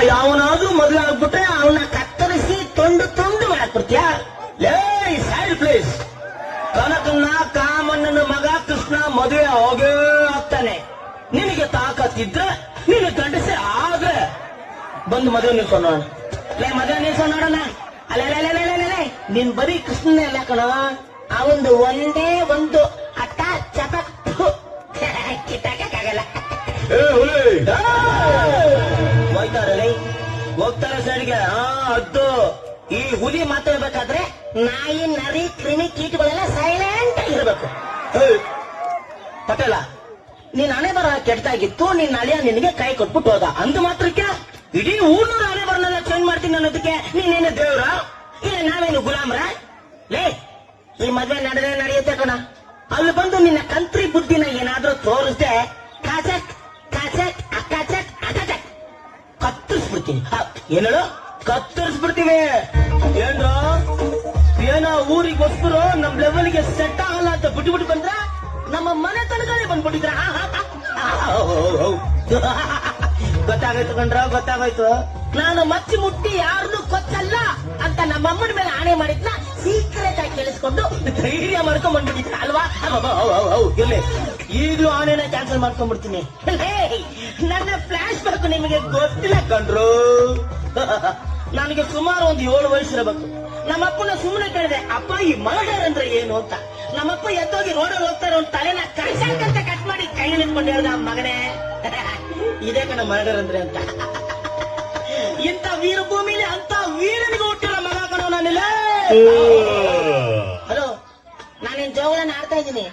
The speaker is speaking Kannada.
ಯಾವನಾದ್ರೂ ಮದುವೆ ಆಗ್ಬಿಟ್ರೆ ಅವನ್ನ ಕತ್ತರಿಸಿ ತುಂಡು ಮಾಡಾಕ್ಬಿಡ್ತೀಯ. ಲೇ ಸೈಡ್ ಪ್ಲೇಸ್. ಕನಕನ್ನ ಕಾಮಣ್ಣನ ಮಗ ಕೃಷ್ಣ ಮದುವೆ ಹೋಗೇ ಆಗ್ತಾನೆ. ನಿನಗೆ ತಾಕತ್ತಿದ್ರೆ ನೀನು ಗಂಡಸೆ ಆದ್ರೆ ಬಂದು ಮದುವೆ ನಿಲ್ಕೊಂಡು ನೋಡೋಣ. ಲೇ ಮದುವೆ ನಿಲ್ಕೊಂಡು ನೋಡೋಣ. ಅಲ್ಲೇ ನೀನ್ ಬರೀ ಕೃಷ್ಣನೇ ಅಲ್ಲ ಕಣ, ಅವಂದು ಒಂದೇ ಒಂದು ಅಟ್ಟ ಚಪಕ್ ಕಿತ್ತಾಕಲ್ಲ. ಹೋಗ್ತಾರೆ ಸೈಡ್ಗೆ. ಅದ್ದು ಈ ಹುಲಿ ಮಾತಾಡ್ಬೇಕಾದ್ರೆ ನಾಯಿ ನರಿ ಕ್ರಿಮಿ ಕೀಟಗಳೆಲ್ಲ ಸೈಲೆಂಟ್ ಆಗಿರ್ಬೇಕು. ಪಟೇಲ, ನೀನ್ ಹಣೆ ಬರ ಕೆಟ್ಟಾಗಿತ್ತು, ನಿನ್ನ ಅಳಿಯ ನಿನಗೆ ಕೈ ಕೊಟ್ಬಿಟ್ಟು ಹೋದ ಅಂದು ಮಾತ್ರಕ್ಕೆ ಇಡೀ ಊರ್ನೂರು ಹಣೆ ಬರನೆಲ್ಲ ಚೇಂಜ್ ಮಾಡ್ತೀನಿ ಅನ್ನೋದಕ್ಕೆ ನೀನೇನು ದೇವ್ರ? ಇಲ್ಲ ನಾವೇನು ಗುಲಾಮ್ರ? ಲೇ, ಈ ಮದ್ವೆ ನಡೆಯುತ್ತೆ ಕಣ. ಅಲ್ಲಿ ಬಂದು ನಿನ್ನ ಕಂತ್ರಿ ಬುದ್ಧಿನ ಏನಾದ್ರೂ ತೋರಿಸ್ದೆ ಕಾಚಕ್ ಕಾಚಕ್ ಅಕ್ಕಾಚಕ್ ಅಕಾಚಕ್ ಕತ್ತರಿಸ್ಬಿಡ್ತೀನಿ. ಏನೇಳು ಕತ್ತರಿಸ್ಬಿಡ್ತೀವಿ. ಏನೋ ಊರಿಗೆ ಹೊಸ್ಬರು ನಮ್ ಲೆವೆಲ್ಗೆ ಸೆಟ್ ಆಗಲ್ಲ ಅಂತ ಬಿಟ್ಟು ಬಂದ್ರ ನಮ್ಮ ಮನೆ ತನಕನೇ ಬಂದ್ಬಿಟ್ಟಿದ್ರ. ಗೊತ್ತಾಗೋಯ್ತು ಕಣ್ರ, ಗೊತ್ತಾಗೋಯ್ತು. ನಾನು ಮಚ್ಚಿ ಮುಟ್ಟಿ ಯಾರನ್ನೂ ಕೊಚ್ಚಲ್ಲ ಅಂತ ನಮ್ಮಮ್ಮನ ಮೇಲೆ ಆಣೆ ಮಾಡಿದ್ನ ಸೀಕ್ರೆಟ್ ಆಗಿ ಕೇಳಿಸ್ಕೊಂಡು ಧೈರ್ಯ ಮಾಡ್ಕೊಂಡ್ ಬಂದ್ಬಿಟ್ಟಿದ್ರ ಅಲ್ವಾ? ಇರ್ಲಿ, ಈಗಲೂ ಆಣೆನ ಕ್ಯಾನ್ಸಲ್ ಮಾಡ್ಕೊಂಡ್ಬಿಡ್ತೀನಿ. ನನ್ನ ಫ್ಲಾಶ್ ಬ್ಯಾಕ್ ನಿಮಗೆ ಗೊತ್ತಿಲ್ಲ ಕಣ್ರು. ನನಗೆ ಸುಮಾರು ಒಂದು 7 ವಯಸ್ಸಿರಬೇಕು. ನಮ್ಮಪ್ಪನ ಸುಮ್ಮನೆ ಕೇಳಿದೆ, ಅಪ್ಪ ಈ ಮರ್ಡರ್ ಅಂದ್ರೆ ಏನು ಅಂತ. ನಮ್ಮಪ್ಪ ಎದ್ದೋಗಿ ರೋಡಲ್ಲಿ ಹೋಗ್ತಾರೆ, ಒಂದು ತಲೆನ ಕಳ್ಸಾಕಂತ ಕಟ್ ಮಾಡಿ ಕೈ ನಿಂತ್ಕೊಂಡು ಹೇಳ್ದ, ಮಗನೇ ಇದೇ ಕಣ ಮರ್ಡರ್ ಅಂದ್ರೆ ಅಂತ. ಇಂಥ ವೀರಭೂಮಿಲಿ ಅಂತ ವೀರನಿಗೆ ಹುಟ್ಟಿರೋ ಮಗ ಕಣೋ ನಾನಿಲ್ಲ. ಹಲೋ, ನಾನೇನ್ ಜೋಗಳನ್ನ ಆಡ್ತಾ ಇದ್ದೀನಿ.